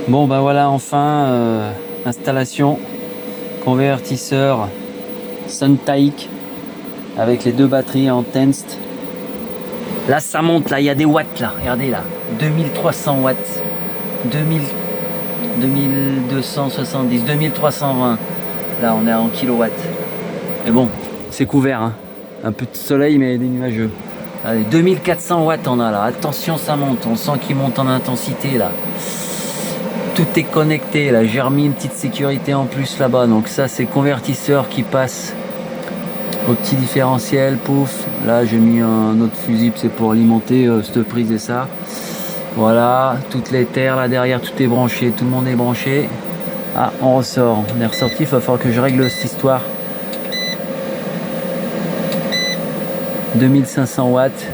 Bon bah voilà, enfin installation convertisseur Suntaik avec les deux batteries en Tenst. Là ça monte, là il y a des watts là, regardez là, 2300 watts, 2000, 2270, 2320. Là on est en kilowatts. Mais bon, c'est couvert, hein. Un peu de soleil mais des nuageux. Allez, 2400 watts on a là, attention ça monte, on sent qu'il monte en intensité là. Tout est connecté là, j'ai remis une petite sécurité en plus là-bas, donc ça c'est convertisseur qui passe au petit différentiel, pouf, là j'ai mis un autre fusible, c'est pour alimenter cette prise et ça. Voilà, toutes les terres là derrière, tout est branché, tout le monde est branché. Ah, on ressort, on est ressorti, il va falloir que je règle cette histoire. 2500 watts,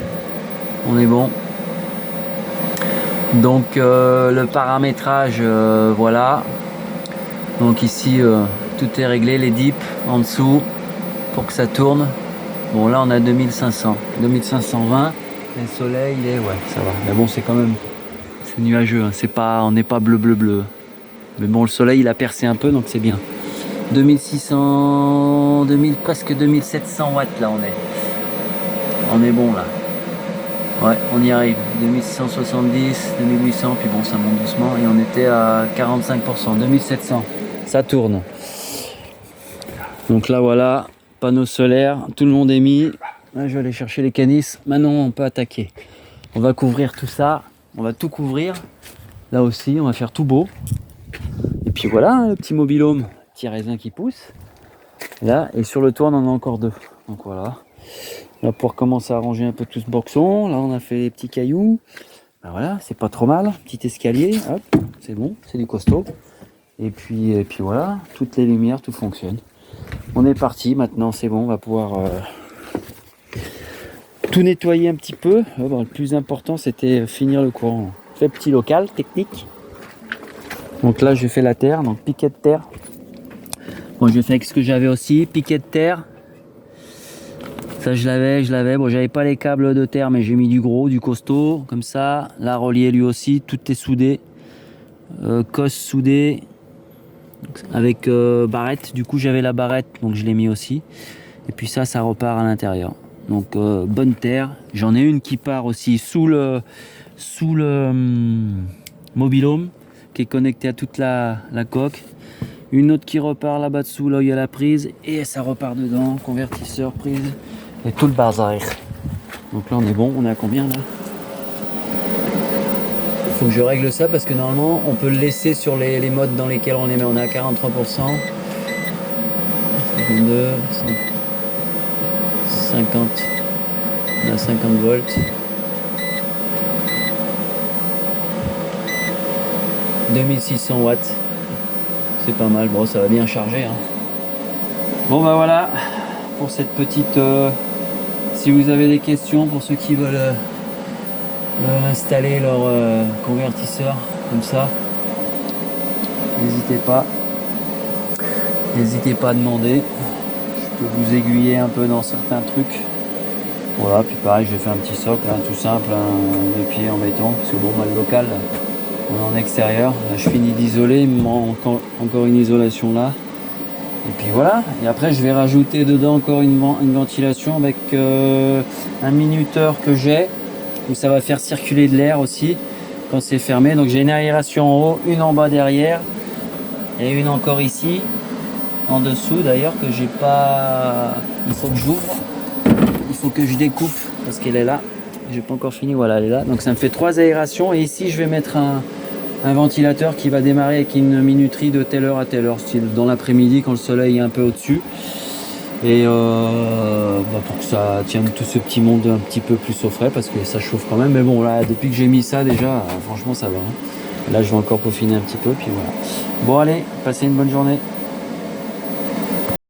on est bon. Donc le paramétrage, voilà. Donc ici tout est réglé, les dips en dessous pour que ça tourne. Bon là on a 2500, 2520. Le soleil il est, ouais ça va. Mais bon c'est quand même, c'est nuageux, hein. C'est pas, on n'est pas bleu bleu bleu. Mais bon le soleil il a percé un peu donc c'est bien. 2600, 2000, presque 2700 watts là on est. On est bon là. Ouais, on y arrive. 2670, 2800, puis bon, ça monte doucement. Et on était à 45%, 2700. Ça tourne. Donc là, voilà, panneau solaire, tout le monde est mis. Là, je vais aller chercher les canisses. Maintenant, on peut attaquer. On va couvrir tout ça. On va tout couvrir. Là aussi, on va faire tout beau. Et puis voilà, hein, le petit mobil-home, petit raisin qui pousse. Là, et sur le toit, on en a encore deux. Donc voilà. On va pouvoir commencer à ranger un peu tout ce boxon. Là, on a fait les petits cailloux. Ben voilà, c'est pas trop mal. Petit escalier, hop, c'est bon, c'est du costaud. Et puis voilà, toutes les lumières, tout fonctionne. On est parti, maintenant c'est bon, on va pouvoir tout nettoyer un petit peu. Bon, le plus important, c'était finir le courant. Fait petit local, technique. Donc là, j'ai fait la terre, donc piquet de terre. Bon, j'ai fait avec ce que j'avais aussi, piquet de terre. Ça je l'avais, bon j'avais pas les câbles de terre mais j'ai mis du gros, du costaud, comme ça, là relié lui aussi, tout est soudé, cosse soudé, avec barrette, du coup j'avais la barrette donc je l'ai mis aussi, et puis ça repart à l'intérieur, donc bonne terre, j'en ai une qui part aussi sous le mobil-home, qui est connecté à toute la coque, une autre qui repart là-bas dessous, là où il y a la prise, et ça repart dedans, convertisseur, prise, et tout le bazar. Donc là on est bon, on est à combien là? Faut que je règle ça parce que normalement on peut le laisser sur les modes dans lesquels on les met. On est à 43%. 52, 50, on a 50 volts. 2600 watts. C'est pas mal, bon ça va bien charger, hein. Bon bah voilà pour cette petite... si vous avez des questions pour ceux qui veulent installer leur convertisseur comme ça, n'hésitez pas à demander, je peux vous aiguiller un peu dans certains trucs. Voilà, puis pareil j'ai fait un petit socle hein, tout simple, hein, de pied en béton, parce que bon moi le local on est en extérieur, là je finis d'isoler, il me manque encore une isolation là. Et puis voilà, et après je vais rajouter dedans encore une ventilation avec un minuteur que j'ai, où ça va faire circuler de l'air aussi quand c'est fermé. Donc j'ai une aération en haut, une en bas derrière, et une encore ici, en dessous d'ailleurs, que j'ai pas... Il faut que j'ouvre, il faut que je découpe, parce qu'elle est là, j'ai pas encore fini, voilà elle est là. Donc ça me fait 3 aérations, et ici je vais mettre un ventilateur qui va démarrer avec une minuterie de telle heure à telle heure, style dans l'après-midi quand le soleil est un peu au-dessus, et pour que ça tienne tout ce petit monde un petit peu plus au frais, parce que ça chauffe quand même. Mais bon là depuis que j'ai mis ça déjà franchement ça va, hein. Là je vais encore peaufiner un petit peu, puis voilà. Bon allez, passez une bonne journée.